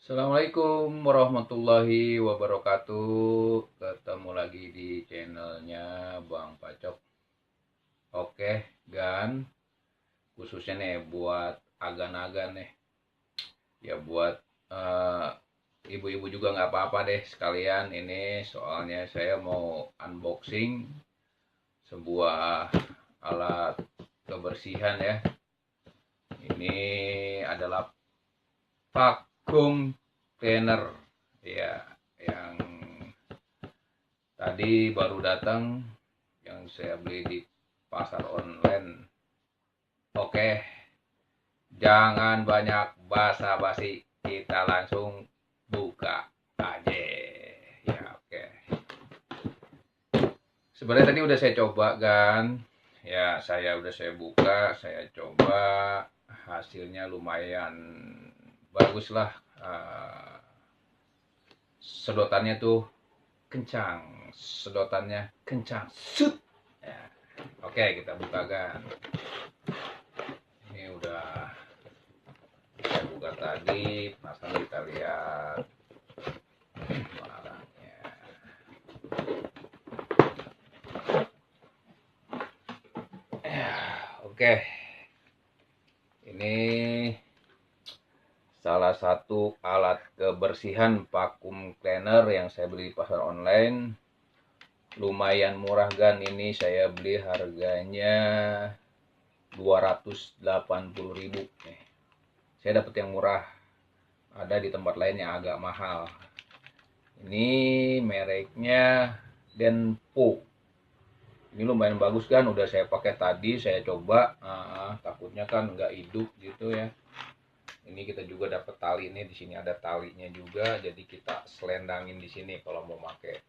Assalamualaikum warahmatullahi wabarakatuh. Ketemu lagi di channelnya Bang Pacok. Oke, Gan. Khususnya nih buat agan-agan nih. Ya buat eh, ibu-ibu juga nggak apa-apa deh sekalian. Ini soalnya saya mau unboxing sebuah alat kebersihan ya. Ini adalah vacuum cleaner ya, yang tadi baru datang, yang saya beli di pasar online. Oke, jangan banyak basa-basi, kita langsung buka aja ya. Oke, sebenarnya tadi udah saya coba kan ya, saya buka, saya coba, hasilnya lumayan bagus lah. Sedotannya tuh kencang, sedotannya kencang, sut ya. Oke, kita buka kan. Ini udah saya buka tadi, pasang, kita lihat barangnya. Ya, oke. Ini salah satu alat kebersihan vacuum cleaner yang saya beli di pasar online. Lumayan murah kan, ini saya beli harganya 280.000 nih. Saya dapat yang murah, ada di tempat lain yang agak mahal. Ini mereknya Denpo. Ini lumayan bagus kan, udah saya pakai tadi, saya coba. Takutnya kan nggak hidup gitu ya. Ini kita juga dapat tali, ini di sini ada talinya juga, jadi kita selendangin di sini kalau mau pakai.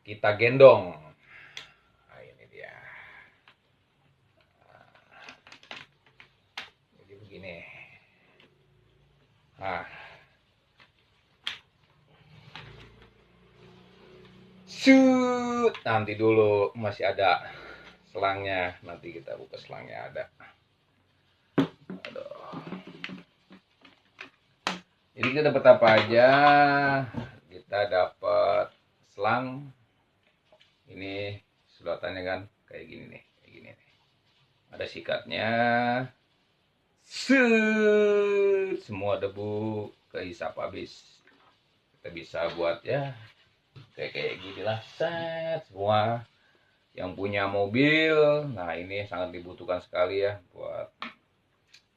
Kita gendong. Nah, ini dia. Jadi begini. Nah, shoot, nanti dulu masih ada selangnya, nanti kita buka selangnya ada. Aduh. Jadi kita dapat apa aja? Kita dapat selang. Ini sedotannya kan kayak gini nih, kayak gini nih. Ada sikatnya. Shoot, semua debu kehisap habis. Kita bisa buat ya kayak gini lah, set semua. Yang punya mobil, nah ini sangat dibutuhkan sekali ya buat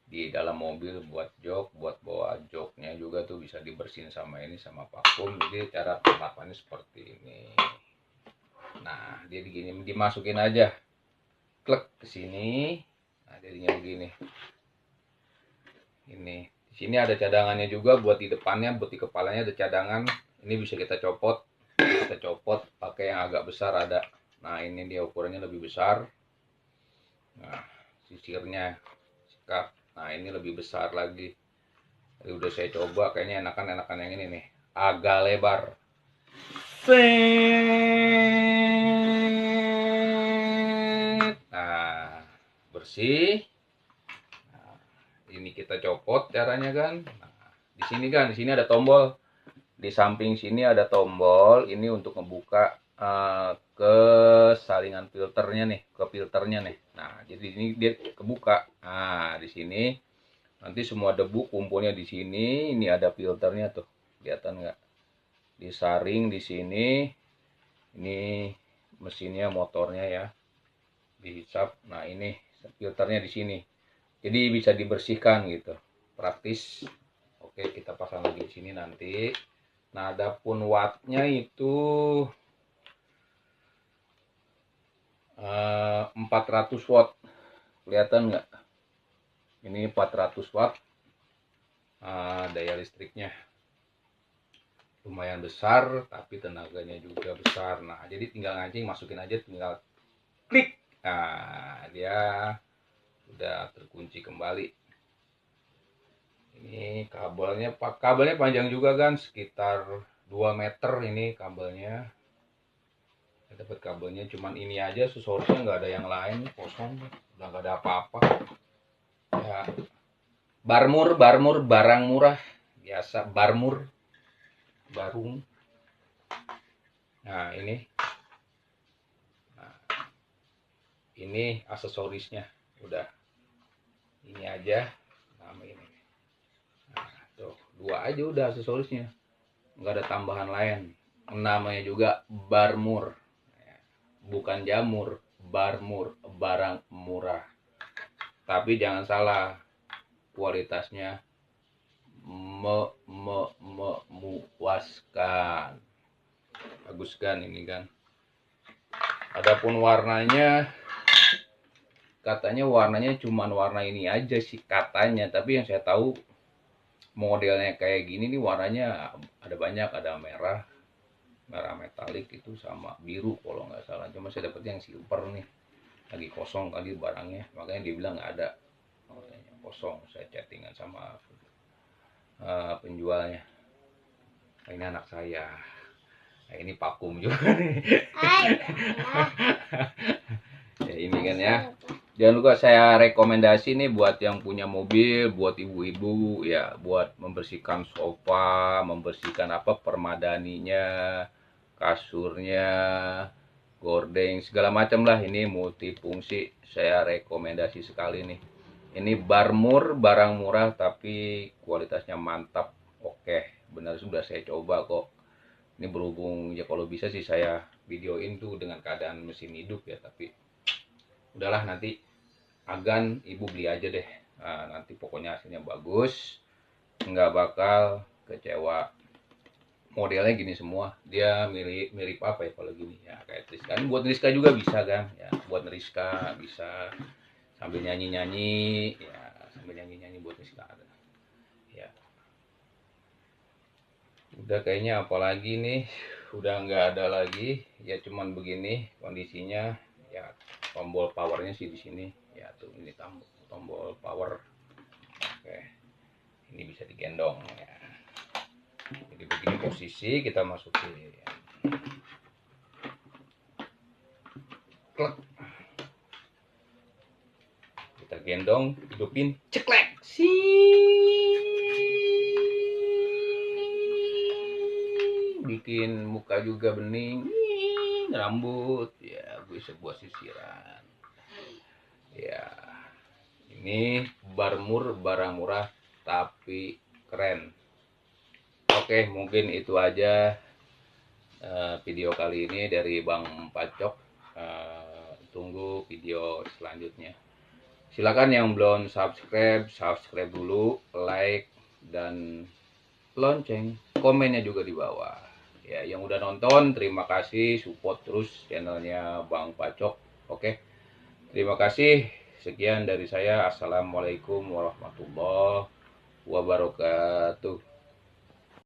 di dalam mobil, buat jok, buat bawa joknya juga tuh bisa dibersihin sama ini, sama vakum. Jadi cara penerapannya seperti ini. Nah, dia begini, dimasukin aja, klek ke sini. Nah, jadinya begini. Ini di sini ada cadangannya juga, buat di depannya, buat di kepalanya ada cadangan. Ini bisa kita copot, pakai yang agak besar ada. Nah, ini dia ukurannya lebih besar. Nah, sisirnya sikat. Nah, ini lebih besar lagi. Jadi udah saya coba, kayaknya enakan yang ini nih, agak lebar. Nah, bersih. Nah, ini kita copot caranya kan. Nah, di sini kan, di sini ada tombol. Di samping sini ada tombol. Ini untuk ngebuka ke salingan filternya nih, ke filternya nih. Nah, jadi ini dia kebuka. Nah, di sini nanti semua debu kumpulnya di sini. Ini ada filternya tuh, kelihatan nggak? Disaring di sini. Ini mesinnya, motornya ya, dihisap. Nah, ini filternya di sini. Jadi bisa dibersihkan gitu. Praktis. Oke, kita pasang lagi di sini nanti. Nah, adapun wattnya itu 400 watt. Kelihatan nggak? Ini 400 watt daya listriknya. Lumayan besar, tapi tenaganya juga besar. Nah, jadi tinggal ngancing, masukin aja, tinggal klik. Nah, dia udah terkunci kembali. Ini kabelnya panjang juga kan, sekitar 2 meter ini kabelnya. Saya dapat kabelnya cuman ini aja, source-nya nggak ada yang lain, kosong, udah nggak ada apa-apa. Ya, barmur barang murah biasa barmur, barung. Nah ini aksesorisnya udah ini aja sama ini. Nah, tuh dua aja udah aksesorisnya, nggak ada tambahan lain. Namanya juga barmur, bukan jamur, barmur, barang murah. Tapi jangan salah, kualitasnya memuaskan. Bagus kan ini kan. Adapun warnanya, katanya warnanya cuman warna ini aja sih katanya, tapi yang saya tahu modelnya kayak gini nih warnanya ada banyak, ada merah metalik itu sama biru kalau nggak salah. Cuma saya dapetnya yang silver nih, lagi kosong kali barangnya, makanya dia bilang nggak ada, makanya kosong. Saya chattingan sama penjualnya. Nah, ini anak saya. Nah, ini vakum juga nih. Ya, ini kan ya. Jangan lupa saya rekomendasi nih buat yang punya mobil, buat ibu-ibu ya, buat membersihkan sofa, membersihkan apa permadaninya, kasurnya, gordeng, segala macam lah. Ini multifungsi, saya rekomendasi sekali nih. Ini barmur, barang murah tapi kualitasnya mantap. Oke, benar sudah saya coba kok. Ini berhubung ya kalau bisa sih saya videoin tuh dengan keadaan mesin hidup ya, tapi udahlah nanti agan ibu beli aja deh. Nah, nanti pokoknya hasilnya bagus, nggak bakal kecewa. Modelnya gini semua, dia mirip apa ya kalau gini ya, kayak Rizka. Ini buat Rizka juga bisa kan ya, buat Rizka bisa sambil nyanyi ya, sambil nyanyi buat Rizka ada ya. Udah kayaknya apalagi nih, udah nggak ada lagi ya, cuman begini kondisinya ya. Tombol powernya sih di sini ya, tuh ini tombol power. Oke, ini bisa digendong ya. Jadi begini posisi kita masukin, klek, kita gendong, hidupin, ceklek, bikin muka juga bening, rambut ya, bisa buat sisiran ya. Ini barmur, barang murah tapi keren. Oke, mungkin itu aja video kali ini dari Bang Pacok. Tunggu video selanjutnya. Silakan yang belum subscribe dulu, like dan lonceng, komennya juga di bawah. Ya, yang udah nonton terima kasih, support terus channelnya Bang Pacok. Oke, terima kasih. Sekian dari saya. Assalamualaikum warahmatullahi wabarakatuh.